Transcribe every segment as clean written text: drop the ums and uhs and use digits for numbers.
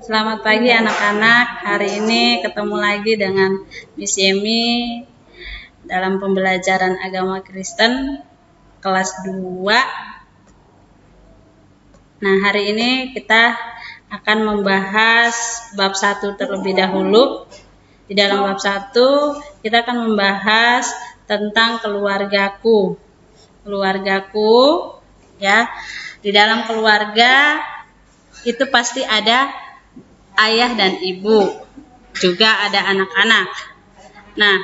Selamat pagi anak-anak. Hari ini ketemu lagi dengan Miss Yemi dalam pembelajaran agama Kristen kelas 2. Nah, hari ini kita akan membahas bab 1 terlebih dahulu. Di dalam bab 1 kita akan membahas tentang keluargaku. Keluargaku, ya. Di dalam keluarga itu pasti ada ayah dan ibu, juga ada anak-anak. Nah,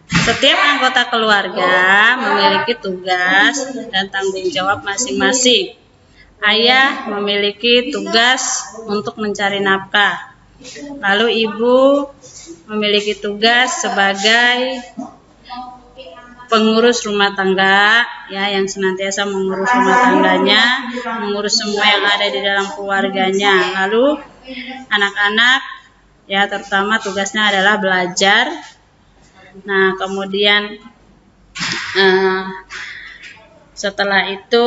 setiap anggota keluarga memiliki tugas dan tanggung jawab masing-masing. Ayah memiliki tugas untuk mencari nafkah, lalu ibu memiliki tugas sebagai pengurus rumah tangga, ya, yang senantiasa mengurus rumah tangganya, mengurus semua yang ada di dalam keluarganya. Lalu anak-anak, ya, terutama tugasnya adalah belajar. Nah, kemudian setelah itu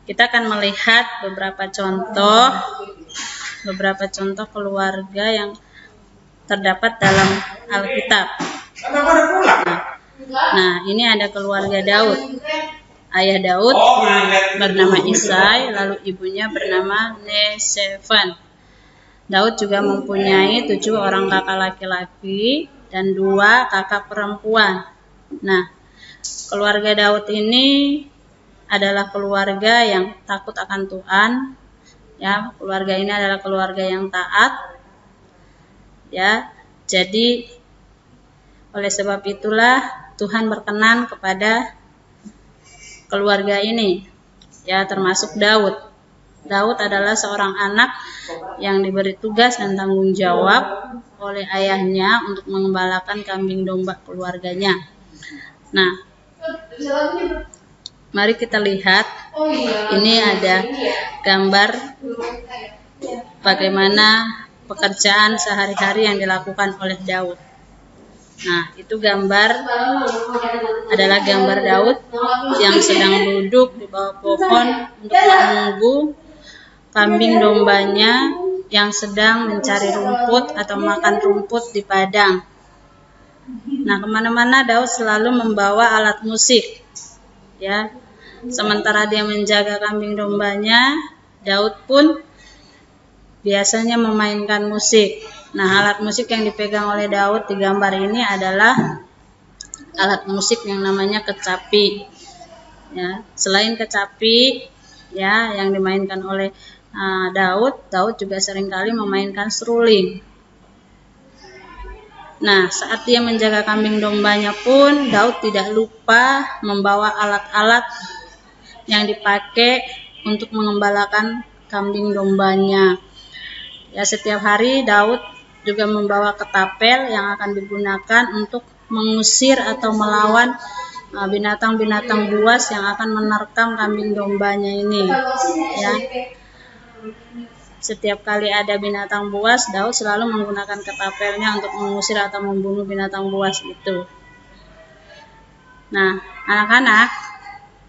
kita akan melihat beberapa contoh keluarga yang terdapat dalam Alkitab. Nah, ini ada keluarga Daud. Ayah Daud bernama Isai, lalu ibunya bernama Nesefen. Daud juga mempunyai 7 orang kakak laki-laki dan 2 kakak perempuan. Nah, keluarga Daud ini adalah keluarga yang takut akan Tuhan. Ya, keluarga ini adalah keluarga yang taat. Ya, jadi oleh sebab itulah Tuhan berkenan kepada keluarga ini, ya, termasuk Daud. Daud adalah seorang anak yang diberi tugas dan tanggung jawab oleh ayahnya untuk mengembalakan kambing domba keluarganya. Nah, mari kita lihat. Ini ada gambar bagaimana pekerjaan sehari-hari yang dilakukan oleh Daud. Nah, itu adalah gambar Daud yang sedang duduk di bawah pohon untuk menunggu kambing dombanya yang sedang mencari rumput atau makan rumput di padang. Nah, kemana-mana Daud selalu membawa alat musik. Ya, sementara dia menjaga kambing dombanya, Daud pun biasanya memainkan musik. Nah, alat musik yang dipegang oleh Daud di gambar ini adalah alat musik yang namanya kecapi. Ya, selain kecapi, ya, yang dimainkan oleh Daud juga seringkali memainkan seruling. Nah, saat dia menjaga kambing dombanya pun, Daud tidak lupa membawa alat-alat yang dipakai untuk mengembalakan kambing dombanya. Ya, setiap hari Daud juga membawa ketapel yang akan digunakan untuk mengusir atau melawan binatang-binatang buas yang akan menerkam kambing dombanya ini. Ya. Setiap kali ada binatang buas, Daud selalu menggunakan ketapelnya untuk mengusir atau membunuh binatang buas itu. Nah, anak-anak,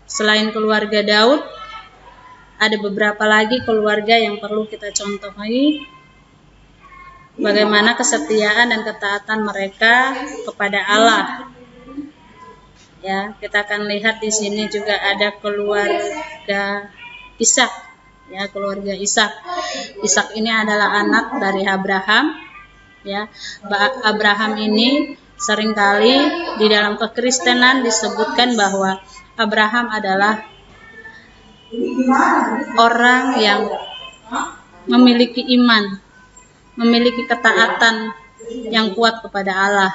selain keluarga Daud, ada beberapa lagi keluarga yang perlu kita contohi. Bagaimana kesetiaan dan ketaatan mereka kepada Allah. Ya, kita akan lihat di sini juga ada keluarga Ishak. Ya, keluarga Ishak. Ishak ini adalah anak dari Abraham. Ya, Abraham ini seringkali di dalam kekristenan disebutkan bahwa Abraham adalah orang yang memiliki iman, memiliki ketaatan yang kuat kepada Allah.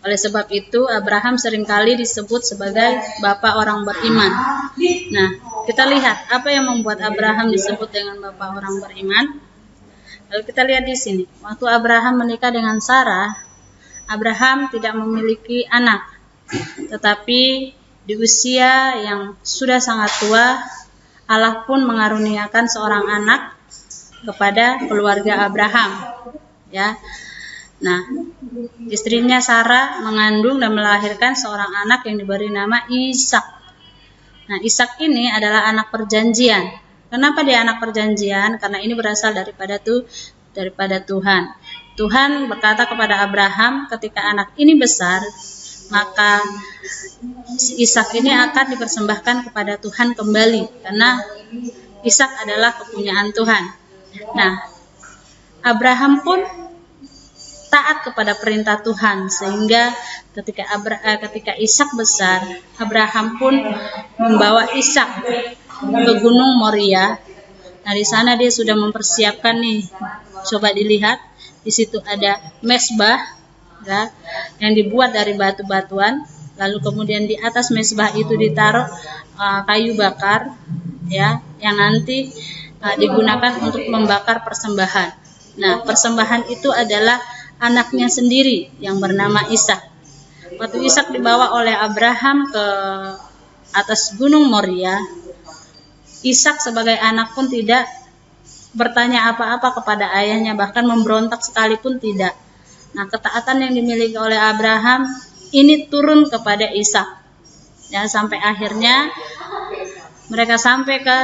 Oleh sebab itu, Abraham seringkali disebut sebagai bapak orang beriman. Nah, kita lihat apa yang membuat Abraham disebut dengan bapak orang beriman. Lalu kita lihat di sini, waktu Abraham menikah dengan Sarah, Abraham tidak memiliki anak, tetapi di usia yang sudah sangat tua, Allah pun mengaruniakan seorang anak kepada keluarga Abraham. Ya. Nah, istrinya Sarah mengandung dan melahirkan seorang anak yang diberi nama Ishak. Nah, Ishak ini adalah anak perjanjian. Kenapa dia anak perjanjian? Karena ini berasal daripada Tuhan. Tuhan berkata kepada Abraham, ketika anak ini besar, maka Ishak ini akan dipersembahkan kepada Tuhan kembali, karena Ishak adalah kepunyaan Tuhan. Nah, Abraham pun taat kepada perintah Tuhan, sehingga ketika Ishak besar, Abraham pun membawa Ishak ke Gunung Moria. Nah, di sana dia sudah mempersiapkan nih. Coba dilihat, di situ ada mezbah, ya, yang dibuat dari batu-batuan. Lalu kemudian di atas mezbah itu ditaruh kayu bakar, ya, yang nanti digunakan untuk membakar persembahan. Nah, persembahan itu adalah anaknya sendiri yang bernama Ishak. Waktu Ishak dibawa oleh Abraham ke atas Gunung Moria, Ishak sebagai anak pun tidak bertanya apa-apa kepada ayahnya, bahkan memberontak sekalipun tidak. Nah, ketaatan yang dimiliki oleh Abraham ini turun kepada Ishak. Ya, sampai akhirnya mereka sampai ke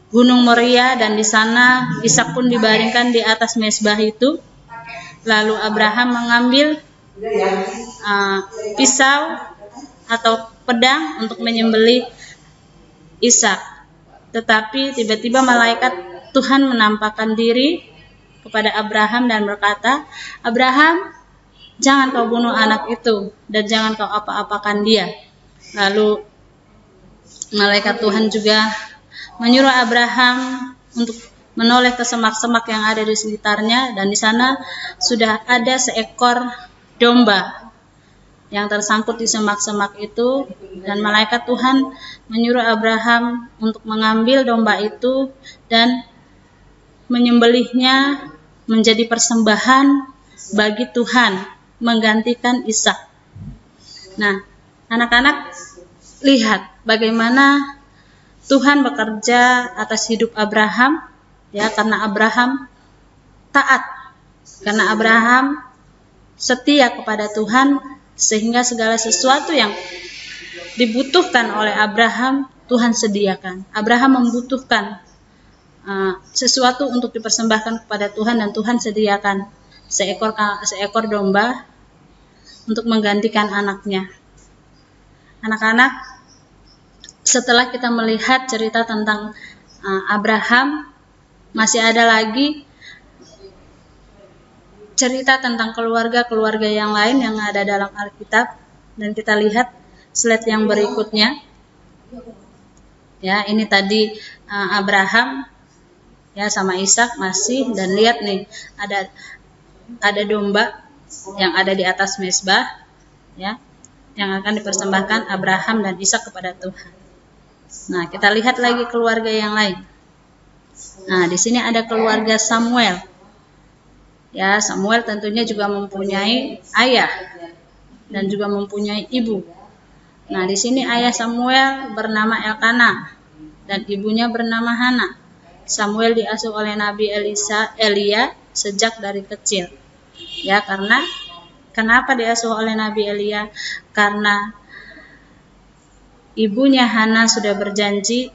Gunung Moria, dan di sana Ishak pun dibaringkan di atas mezbah itu. Lalu Abraham mengambil pisau atau pedang untuk menyembelih Ishak. Tetapi tiba-tiba malaikat Tuhan menampakkan diri kepada Abraham dan berkata, "Abraham, jangan kau bunuh anak itu dan jangan kau apa-apakan dia." Lalu malaikat Tuhan juga menyuruh Abraham untuk menoleh ke semak-semak yang ada di sekitarnya, dan di sana sudah ada seekor domba yang tersangkut di semak-semak itu, dan malaikat Tuhan menyuruh Abraham untuk mengambil domba itu dan menyembelihnya menjadi persembahan bagi Tuhan, menggantikan Ishak. Nah, anak-anak, lihat bagaimana Tuhan bekerja atas hidup Abraham, ya, karena Abraham taat, karena Abraham setia kepada Tuhan, sehingga segala sesuatu yang dibutuhkan oleh Abraham Tuhan sediakan. Abraham membutuhkan sesuatu untuk dipersembahkan kepada Tuhan, dan Tuhan sediakan seekor domba untuk menggantikan anaknya. Anak-anak, setelah kita melihat cerita tentang Abraham, masih ada lagi cerita tentang keluarga-keluarga yang lain yang ada dalam Alkitab, dan kita lihat slide yang berikutnya. Ya, ini tadi Abraham, ya, sama Ishak masih, dan lihat nih, ada domba yang ada di atas mezbah, ya, yang akan dipersembahkan Abraham dan Ishak kepada Tuhan. Nah, kita lihat lagi keluarga yang lain. Nah, di sini ada keluarga Samuel. Ya, Samuel tentunya juga mempunyai ayah dan juga mempunyai ibu. Nah, di sini ayah Samuel bernama Elkana dan ibunya bernama Hana. Samuel diasuh oleh Nabi Elia sejak dari kecil. Ya, kenapa diasuh oleh Nabi Elia? Karena ibunya Hana sudah berjanji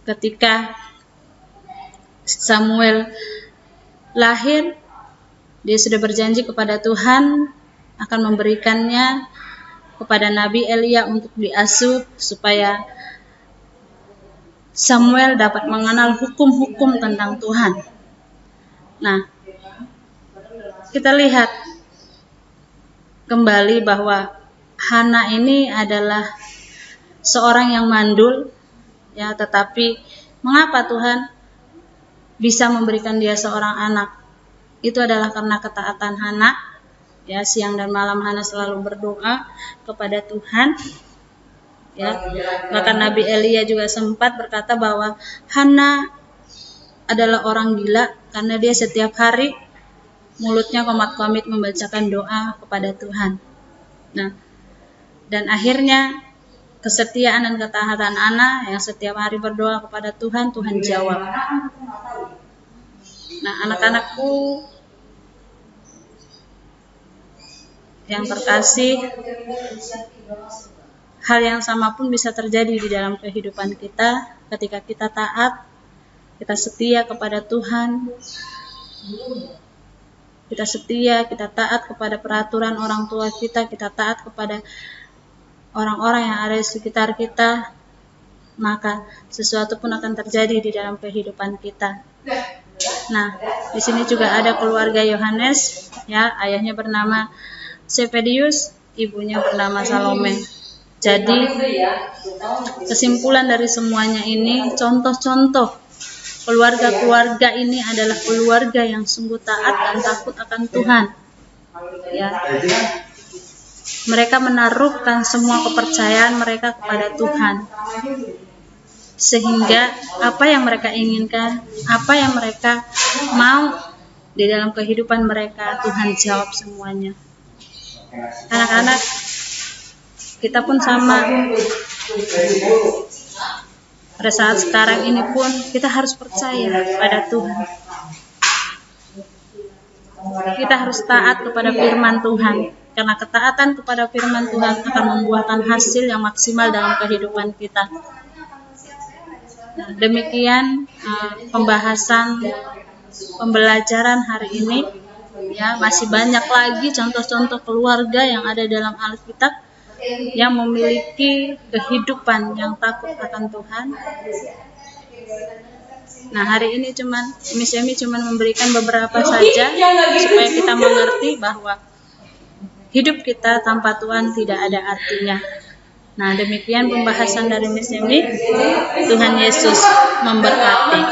ketika Samuel lahir, dia sudah berjanji kepada Tuhan akan memberikannya kepada Nabi Elia untuk diasuh supaya Samuel dapat mengenal hukum-hukum tentang Tuhan. Nah, kita lihat kembali bahwa Hana ini adalah seorang yang mandul, ya, tetapi mengapa Tuhan bisa memberikan dia seorang anak? Itu adalah karena ketaatan Hana. Ya, siang dan malam Hana selalu berdoa kepada Tuhan. Ya, bahkan Nabi Elia juga sempat berkata bahwa Hana adalah orang gila karena dia setiap hari mulutnya komat-komit membacakan doa kepada Tuhan. Nah, dan akhirnya kesetiaan dan ketaatan Hana yang setiap hari berdoa kepada Tuhan, Tuhan jawab. Nah, anak-anakku yang terkasih, hal yang sama pun bisa terjadi di dalam kehidupan kita ketika kita taat, kita setia kepada Tuhan, kita setia, kita taat kepada peraturan orang tua kita taat kepada orang-orang yang ada di sekitar kita, maka sesuatu pun akan terjadi di dalam kehidupan kita. Nah, di sini juga ada keluarga Yohanes, ya, ayahnya bernama Zebedius, ibunya bernama Salome. Jadi, kesimpulan dari semuanya ini, contoh-contoh keluarga-keluarga ini adalah keluarga yang sungguh taat dan takut akan Tuhan. Ya. Mereka menaruhkan semua kepercayaan mereka kepada Tuhan. Sehingga apa yang mereka inginkan, apa yang mereka mau di dalam kehidupan mereka, Tuhan jawab semuanya. Anak-anak, kita pun sama. Pada saat sekarang ini pun kita harus percaya pada Tuhan. Kita harus taat kepada firman Tuhan. Karena ketaatan kepada firman Tuhan akan membuahkan hasil yang maksimal dalam kehidupan kita. Nah, demikian pembahasan pembelajaran hari ini. Ya, masih banyak lagi contoh-contoh keluarga yang ada dalam Alkitab yang memiliki kehidupan yang takut akan Tuhan. Nah, hari ini Miss Emi memberikan beberapa saja supaya kita mengerti bahwa hidup kita tanpa Tuhan tidak ada artinya. Nah, demikian pembahasan dari Miss Emi. Tuhan Yesus memberkati.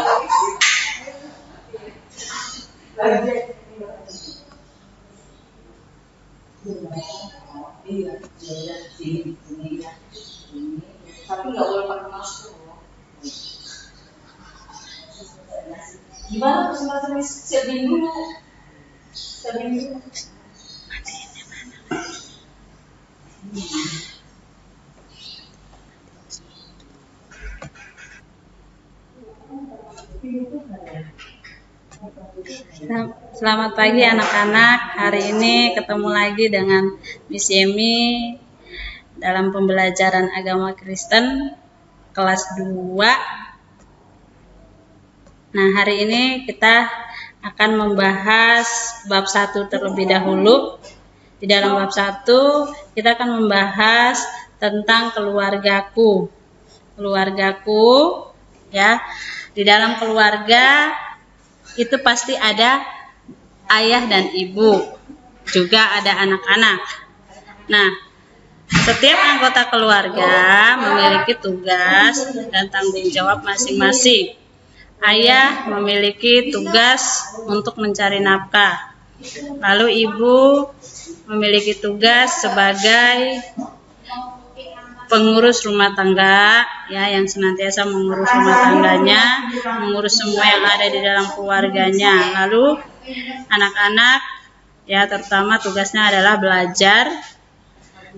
Tapi nggak boleh pakai masker. Gimana kesempatan siapin dulu? Selamat pagi anak-anak. Hari ini ketemu lagi dengan Miss Emi dalam pembelajaran agama Kristen kelas 2. Nah, hari ini kita akan membahas bab 1 terlebih dahulu. Di dalam bab 1 kita akan membahas tentang keluargaku. Keluargaku, ya. Di dalam keluarga itu pasti ada ayah dan ibu, juga ada anak-anak. Nah, setiap anggota keluarga memiliki tugas dan tanggung jawab masing-masing. Ayah memiliki tugas untuk mencari nafkah. Lalu ibu memiliki tugas sebagai pengurus rumah tangga, ya, yang senantiasa mengurus rumah tangganya, mengurus semua yang ada di dalam keluarganya. Lalu anak-anak, ya, terutama tugasnya adalah belajar.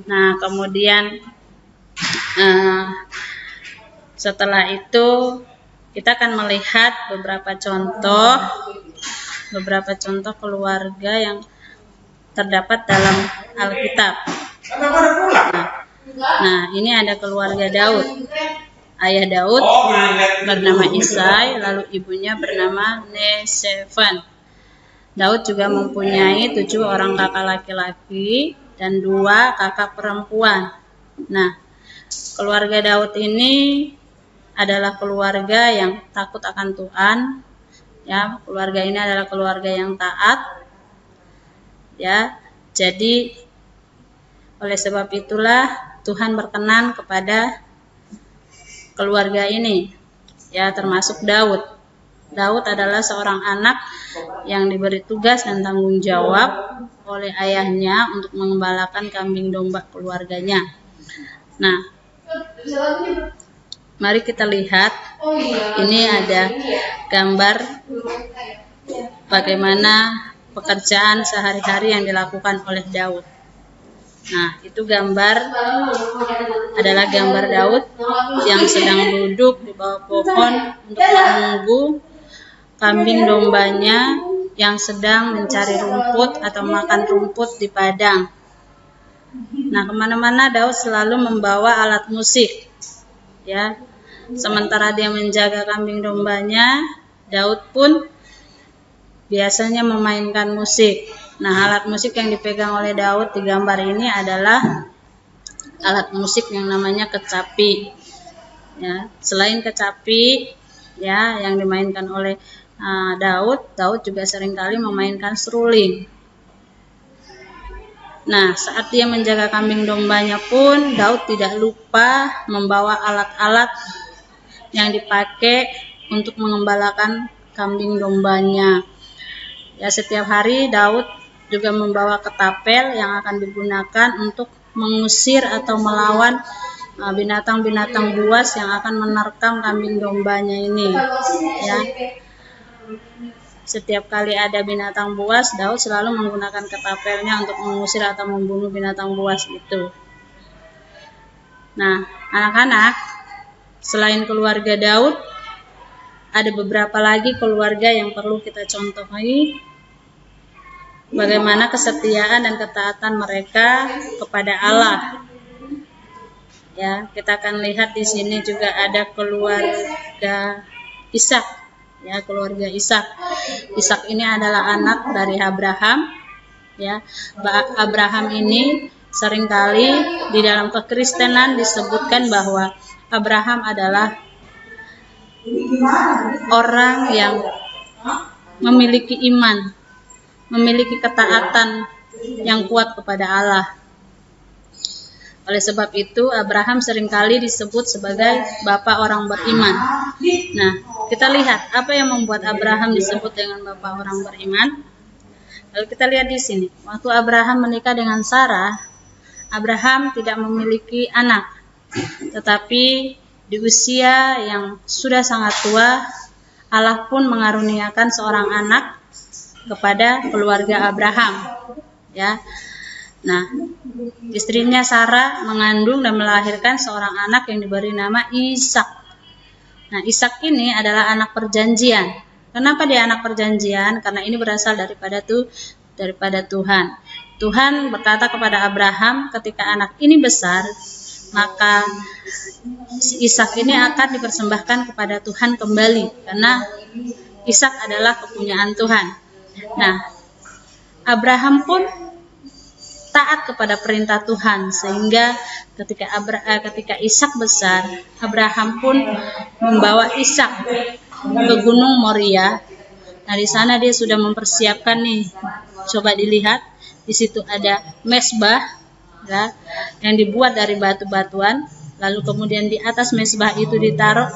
Nah, kemudian setelah itu kita akan melihat beberapa contoh keluarga yang terdapat dalam Alkitab. Nah, ini ada keluarga Daud. Ayah Daud bernama Isai, lalu ibunya bernama Nesevan. Daud juga mempunyai 7 orang kakak laki-laki dan 2 kakak perempuan. Nah, keluarga Daud ini adalah keluarga yang takut akan Tuhan. Ya, keluarga ini adalah keluarga yang taat. Ya, jadi oleh sebab itulah Tuhan berkenan kepada keluarga ini, ya, termasuk Daud. Daud adalah seorang anak yang diberi tugas dan tanggung jawab oleh ayahnya untuk mengembalakan kambing domba keluarganya. Nah, mari kita lihat. Ini ada gambar bagaimana pekerjaan sehari-hari yang dilakukan oleh Daud. Nah, itu adalah gambar Daud yang sedang duduk di bawah pohon untuk menunggu kambing dombanya yang sedang mencari rumput atau makan rumput di padang. Nah, kemana-mana Daud selalu membawa alat musik, ya. Sementara dia menjaga kambing dombanya, Daud pun biasanya memainkan musik. Nah, alat musik yang dipegang oleh Daud di gambar ini adalah alat musik yang namanya kecapi. Ya, selain kecapi, ya, yang dimainkan oleh Daud juga seringkali memainkan seruling. Nah, saat dia menjaga kambing dombanya pun, Daud tidak lupa membawa alat-alat yang dipakai untuk mengembalakan kambing dombanya. Ya, setiap hari Daud juga membawa ketapel yang akan digunakan untuk mengusir atau melawan binatang-binatang buas yang akan menerkam kambing dombanya ini. Ya. Setiap kali ada binatang buas, Daud selalu menggunakan ketapelnya untuk mengusir atau membunuh binatang buas itu. Nah, anak-anak, selain keluarga Daud, ada beberapa lagi keluarga yang perlu kita contohi bagaimana kesetiaan dan ketaatan mereka kepada Allah. Ya, kita akan lihat di sini juga ada keluarga Ishak. Ya, keluarga Ishak. Ishak ini adalah anak dari Abraham. Ya, Abraham ini seringkali di dalam kekristenan disebutkan bahwa Abraham adalah orang yang memiliki iman, memiliki ketaatan yang kuat kepada Allah. Oleh sebab itu, Abraham seringkali disebut sebagai bapak orang beriman. Nah, kita lihat apa yang membuat Abraham disebut dengan bapak orang beriman. Lalu kita lihat di sini, waktu Abraham menikah dengan Sarah, Abraham tidak memiliki anak. Tetapi di usia yang sudah sangat tua, Allah pun mengaruniakan seorang anak kepada keluarga Abraham. Ya. Nah, istrinya Sarah mengandung dan melahirkan seorang anak yang diberi nama Ishak. Nah, Ishak ini adalah anak perjanjian. Kenapa dia anak perjanjian? Karena ini berasal daripada Tuhan. Tuhan berkata kepada Abraham, ketika anak ini besar, maka Ishak ini akan dipersembahkan kepada Tuhan kembali, karena Ishak adalah kepunyaan Tuhan. Nah, Abraham pun taat kepada perintah Tuhan, sehingga ketika Ishak besar, Abraham pun membawa Ishak ke Gunung Moria. Nah, di sana dia sudah mempersiapkan nih. Coba dilihat, di situ ada mezbah, ya, yang dibuat dari batu-batuan. Lalu kemudian di atas mezbah itu ditaruh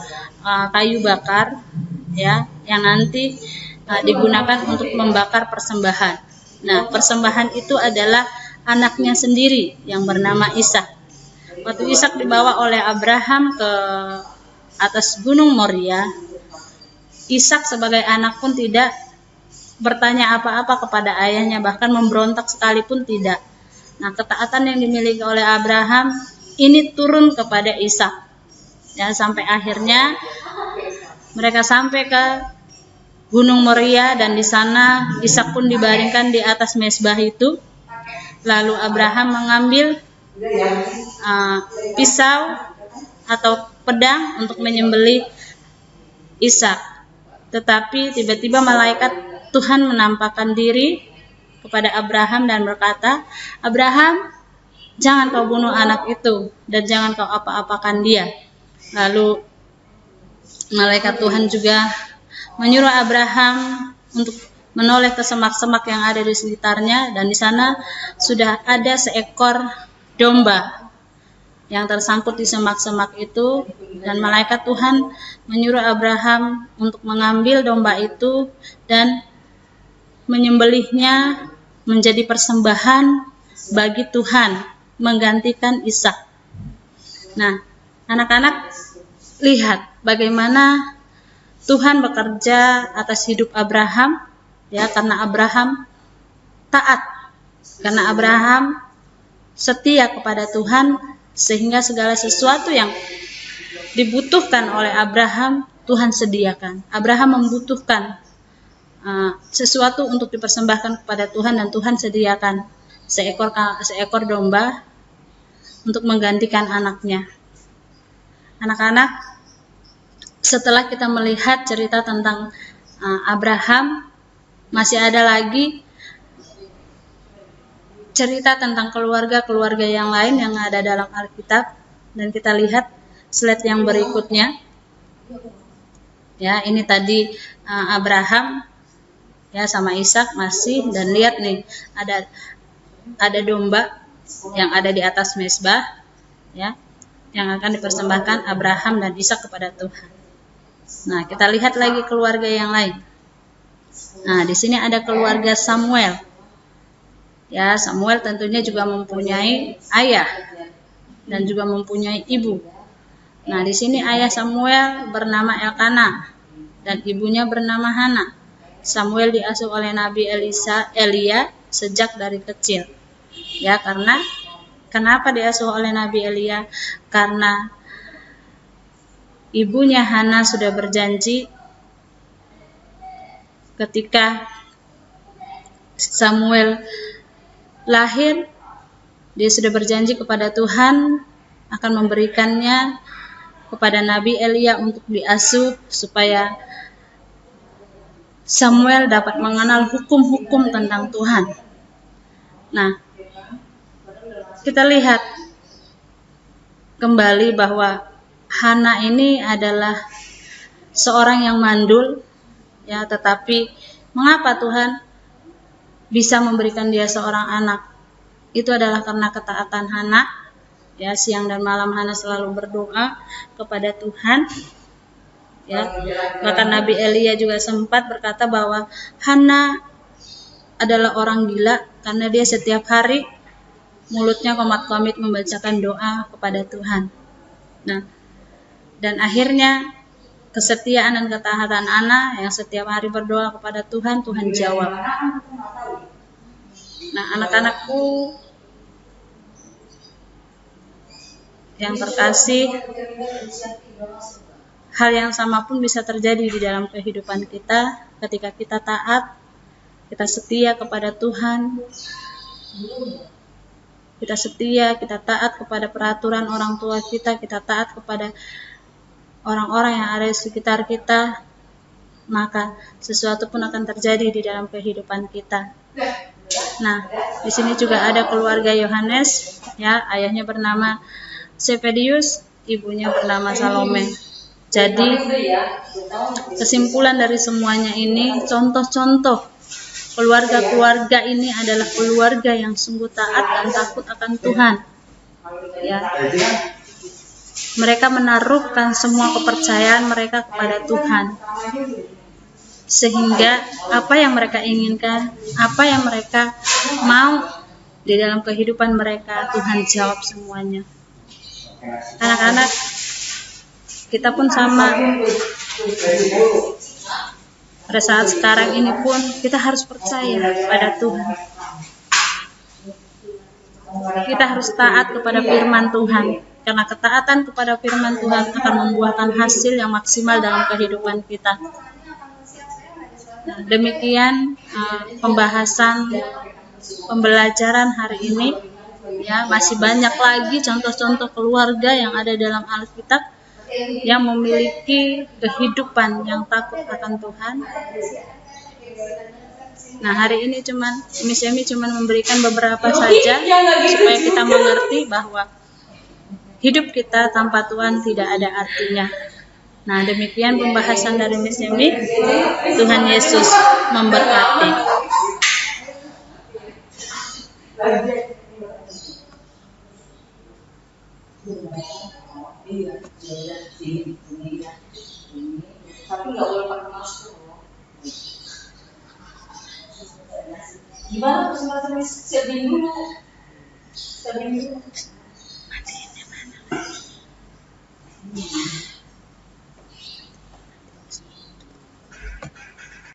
kayu bakar, ya, yang nanti digunakan untuk membakar persembahan. Nah, persembahan itu adalah anaknya sendiri yang bernama Ishak. Waktu Ishak dibawa oleh Abraham ke atas Gunung Moria, Ishak sebagai anak pun tidak bertanya apa-apa kepada ayahnya, bahkan memberontak sekalipun tidak. Nah, ketaatan yang dimiliki oleh Abraham ini turun kepada Ishak. Ya, sampai akhirnya mereka sampai ke Gunung Moria, dan di sana Ishak pun dibaringkan di atas mezbah itu. Lalu Abraham mengambil pisau atau pedang untuk menyembelih Ishak. Tetapi tiba-tiba malaikat Tuhan menampakkan diri kepada Abraham dan berkata, "Abraham, jangan kau bunuh anak itu dan jangan kau apa-apakan dia." Lalu malaikat Tuhan juga menyuruh Abraham untuk menoleh ke semak-semak yang ada di sekitarnya, dan di sana sudah ada seekor domba yang tersangkut di semak-semak itu, dan malaikat Tuhan menyuruh Abraham untuk mengambil domba itu dan menyembelihnya menjadi persembahan bagi Tuhan, menggantikan Ishak. Nah, anak-anak, lihat bagaimana Tuhan bekerja atas hidup Abraham, ya, karena Abraham taat, karena Abraham setia kepada Tuhan, sehingga segala sesuatu yang dibutuhkan oleh Abraham Tuhan sediakan. Abraham membutuhkan sesuatu untuk dipersembahkan kepada Tuhan, dan Tuhan sediakan seekor domba untuk menggantikan anaknya. Anak-anak, setelah kita melihat cerita tentang Abraham, masih ada lagi cerita tentang keluarga-keluarga yang lain yang ada dalam Alkitab, dan kita lihat slide yang berikutnya. Ya, ini tadi Abraham ya sama Ishak masih, dan lihat nih ada domba yang ada di atas mezbah ya, yang akan dipersembahkan Abraham dan Ishak kepada Tuhan. Nah, kita lihat lagi keluarga yang lain. Nah, di sini ada keluarga Samuel. Ya, Samuel tentunya juga mempunyai ayah dan juga mempunyai ibu. Nah, di sini ayah Samuel bernama Elkana dan ibunya bernama Hana. Samuel diasuh oleh Nabi Elia sejak dari kecil. Ya, kenapa diasuh oleh Nabi Elia? Karena ibunya Hana sudah berjanji ketika Samuel lahir, dia sudah berjanji kepada Tuhan akan memberikannya kepada Nabi Elia untuk diasuh supaya Samuel dapat mengenal hukum-hukum tentang Tuhan. Nah, kita lihat kembali bahwa Hana ini adalah seorang yang mandul, ya, tetapi mengapa Tuhan bisa memberikan dia seorang anak? Itu adalah karena ketaatan Hana. Ya, siang dan malam Hana selalu berdoa kepada Tuhan. Ya, bahkan Nabi Elia juga sempat berkata bahwa Hana adalah orang gila karena dia setiap hari mulutnya komat-komit membacakan doa kepada Tuhan. Nah, dan akhirnya kesetiaan dan ketaatan Ana yang setiap hari berdoa kepada Tuhan, Tuhan jawab. Nah, anak-anakku yang terkasih, hal yang sama pun bisa terjadi di dalam kehidupan kita ketika kita taat, kita setia kepada Tuhan, kita setia, kita taat kepada peraturan orang tua kita taat kepada orang-orang yang ada di sekitar kita, maka sesuatu pun akan terjadi di dalam kehidupan kita. Nah, di sini juga ada keluarga Yohanes, ya, ayahnya bernama Zebedius, ibunya bernama Salome. Jadi, kesimpulan dari semuanya ini, contoh-contoh keluarga-keluarga ini adalah keluarga yang sungguh taat dan takut akan Tuhan. Ya. Mereka menaruhkan semua kepercayaan mereka kepada Tuhan. Sehingga apa yang mereka inginkan, apa yang mereka mau di dalam kehidupan mereka, Tuhan jawab semuanya. Anak-anak, kita pun sama. Pada saat sekarang ini pun kita harus percaya pada Tuhan. Kita harus taat kepada firman Tuhan. Karena ketaatan kepada firman Tuhan akan membuahkan hasil yang maksimal dalam kehidupan kita. Nah, demikian pembelajaran hari ini. Ya, masih banyak lagi contoh-contoh keluarga yang ada dalam Alkitab yang memiliki kehidupan yang takut akan Tuhan. Nah, hari ini Miss Emi cuman memberikan beberapa saja supaya kita mengerti bahwa hidup kita tanpa Tuhan tidak ada artinya. Nah, demikian pembahasan dari Miss Emi. Tuhan Yesus memberkati. Tapi nggak boleh pakai masker. Gimana persembahan siapin dulu. Matiin yang mana?